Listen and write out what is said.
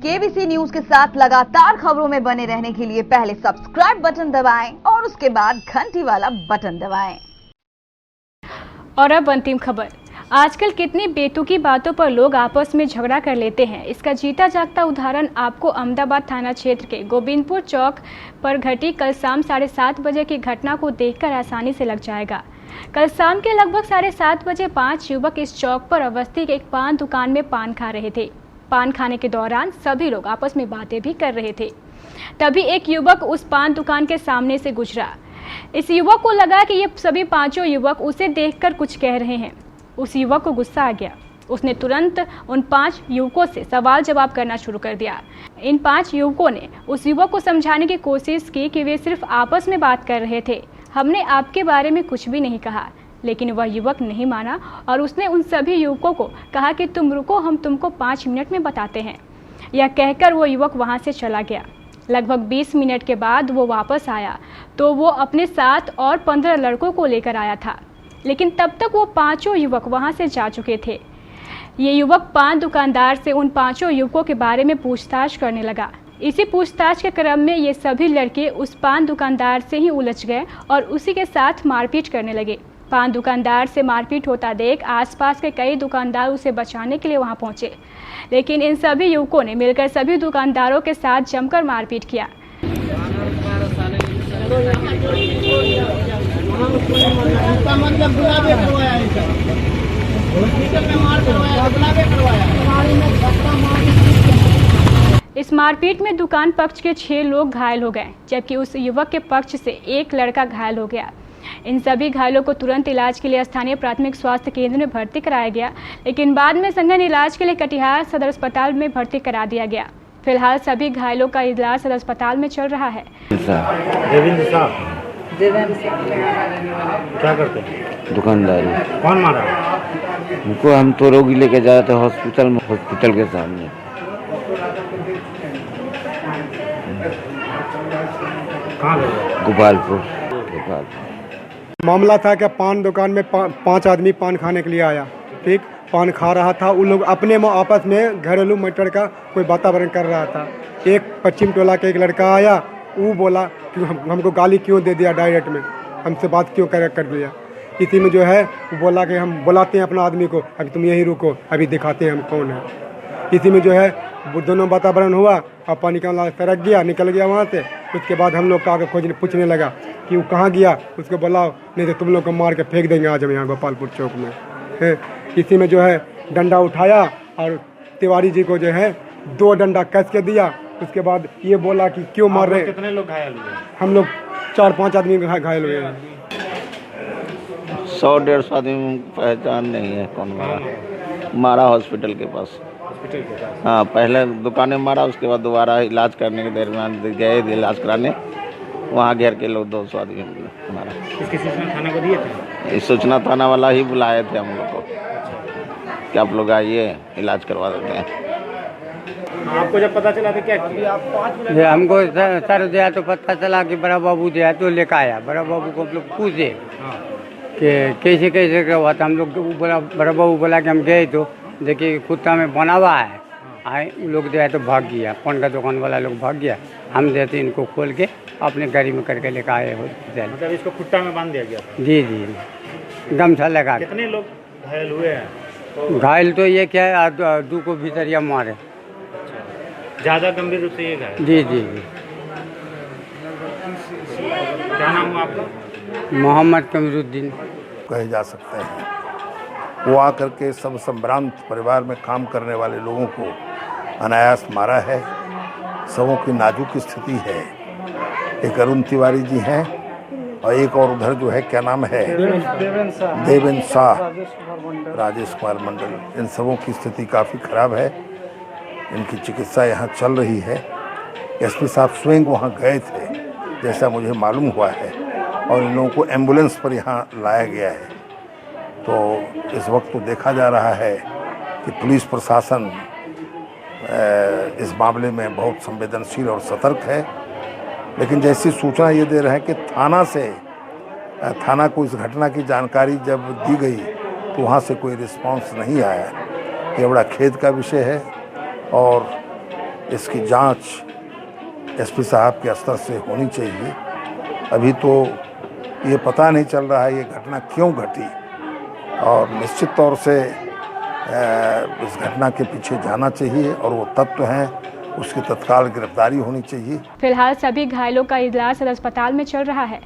KBC news के साथ लगातार खबरों में बने रहने के लिए पहले सब्सक्राइब बटन दबाएं और उसके बाद घंटी वाला बटन दबाएं। और अब अंतिम खबर। आजकल कितनी बेतुकी बातों पर लोग आपस में झगड़ा कर लेते हैं। इसका जीता जागता उदाहरण आपको अहमदाबाद थाना क्षेत्र के गोविंदपुर चौक पर घटी कल शाम 7:30 बजे की घटना को देखकर आसानी से लग जाएगा। कल शाम के लगभग 7:30 बजे 5 युवक इस चौक पर अवस्थित एक पान दुकान में पान खा रहे थे। पान खाने के दौरान सभी लोग आपस में बातें भी कर रहे थे। तभी एक युवक उस पान दुकान के सामने से गुजरा। इस युवक को लगा कि ये सभी पांचों युवक उसे देखकर कुछ कह रहे हैं। उस युवक को गुस्सा आ गया। उसने तुरंत उन 5 युवकों से सवाल जवाब करना शुरू कर दिया। इन 5 युवकों ने उस युवक को समझाने की कोशिश की कि वे सिर्फ आपस में बात कर रहे थे, हमने आपके बारे में कुछ भी नहीं कहा। लेकिन वह युवक नहीं माना और उसने उन सभी युवकों को कहा कि तुम रुको, हम तुमको 5 मिनट में बताते हैं। यह कहकर वो युवक वहाँ से चला गया। लगभग 20 मिनट के बाद वो वापस आया तो वो अपने साथ और 15 लड़कों को लेकर आया था, लेकिन तब तक वो 5 युवक वहाँ से जा चुके थे। ये युवक पान दुकानदार से उन 5 युवकों के बारे में पूछताछ करने लगा। इसी पूछताछ के क्रम में ये सभी लड़के उस पान दुकानदार से ही उलझ गए और उसी के साथ मारपीट करने लगे। पान दुकानदार से मारपीट होता देख आसपास के कई दुकानदार उसे बचाने के लिए वहां पहुंचे, लेकिन इन सभी युवकों ने मिलकर सभी दुकानदारों के साथ जमकर मारपीट किया। इस मारपीट में दुकान पक्ष के 6 लोग घायल हो गए, जबकि उस युवक के पक्ष से एक लड़का घायल हो गया। इन सभी घायलों को तुरंत इलाज के लिए स्थानीय प्राथमिक स्वास्थ्य केंद्र में भर्ती कराया गया, लेकिन बाद में संघन इलाज के लिए कटिहार सदर अस्पताल में भर्ती करा दिया गया। फिलहाल सभी घायलों का इलाज सदर अस्पताल में चल रहा है। देवेंद्र साहब क्या करते हैं? दुकानदारी। कौन मारा? उनको हम तो रोगी लेके जा रहे थे हॉस्पिटल के सामने। कहाँ गए? गोपालपुर। मामला था कि पान दुकान में 5 आदमी पान खाने के लिए आया। ठीक, पान खा रहा था। उन लोग अपने में आपस में घरेलू मैटर का कोई वातावरण कर रहा था। एक पश्चिम टोला का एक लड़का आया, वो बोला कि हमको गाली क्यों दे दिया, डायरेक्ट में हमसे बात क्यों कर दिया। इसी में जो है वो बोला कि हम बुलाते हैं अपना आदमी को, अभी तुम यहीं रुको, अभी दिखाते हैं हम कौन है। इसी में जो है वो दोनों वातावरण हुआ और पानी का सरक गया, निकल गया वहाँ से। उसके बाद हम लोग का आगे खोजने पूछने लगा कि वो कहाँ गया, उसको बुलाओ नहीं तो तुम लोग को मार के फेंक देंगे आज हम यहाँ गोपालपुर चौक में है। इसी में जो है डंडा उठाया और तिवारी जी को जो है 2 डंडा कस के दिया। उसके बाद ये बोला कि क्यों मार रहे हैं। कितने लोग घायल हुए? हम लोग 4-5 आदमी घायल हुए हैं। 100-150 आदमी पहचान नहीं है कौन मारा हॉस्पिटल के पास। हाँ, पहले दुकान में मारा, उसके बाद दोबारा इलाज करने के दरमियान गए इलाज कराने, वहाँ घेर के लोग 200 आदमी मारा। इसकी सूचना थाना को दिए थे? इस सूचना थाना वाला ही बुलाए थे हम लोग को कि आप लोग आइए इलाज करवा देते हैं। आपको जब पता चला तो क्या किया? हमको सर दिया तो पता चला कि बड़ा बाबू दिया तो लेकर आया। बड़ा बाबू को हम लोग पूछे कि कैसे कैसे क्या हुआ था। हम लोग बोला, बड़ा बाबू बोला कि हम गए तो देखिए कुत्ता में बना हुआ है। आए लोग दिया तो भाग गया, पान का दुकान वाला लोग भाग गया। हम देते इनको खोल के अपने गाड़ी में करके लेकर आए हॉस्पिटल। मतलब इसको खुट्टा में बांध दिया गया था? जी, गमछा लगा। कितने लोग घायल हुए हैं? घायल तो ये क्या है, 2 को भीतरिया मारे। ज़्यादा गंभीर रूप से ये घायल? जी। क्या नाम हुआ आपका? मोहम्मद कमरुद्दीन कहे जा सकते हैं। वो आकर के सब संभ्रांत परिवार में काम करने वाले लोगों को अनायास मारा है। सबों की नाजुक स्थिति है। एक अरुण तिवारी जी हैं और एक और उधर जो है क्या नाम है, देवेंद्र शाह, राजेश कुमार मंडल। इन सबों की स्थिति काफ़ी खराब है। इनकी चिकित्सा यहाँ चल रही है। एसपी साहब स्वयं वहाँ गए थे जैसा मुझे मालूम हुआ है, और इन लोगों को एम्बुलेंस पर यहाँ लाया गया है। तो इस वक्त तो देखा जा रहा है कि पुलिस प्रशासन इस मामले में बहुत संवेदनशील और सतर्क है। लेकिन जैसी सूचना ये दे रहे हैं कि थाना को इस घटना की जानकारी जब दी गई तो वहाँ से कोई रिस्पांस नहीं आया। ये बड़ा खेद का विषय है और इसकी जांच एसपी साहब के स्तर से होनी चाहिए। अभी तो ये पता नहीं चल रहा है ये घटना क्यों घटी, और निश्चित तौर से इस घटना के पीछे जाना चाहिए और वो तत्व हैं उसकी तत्काल गिरफ्तारी होनी चाहिए। फिलहाल सभी घायलों का इलाज अस्पताल में चल रहा है।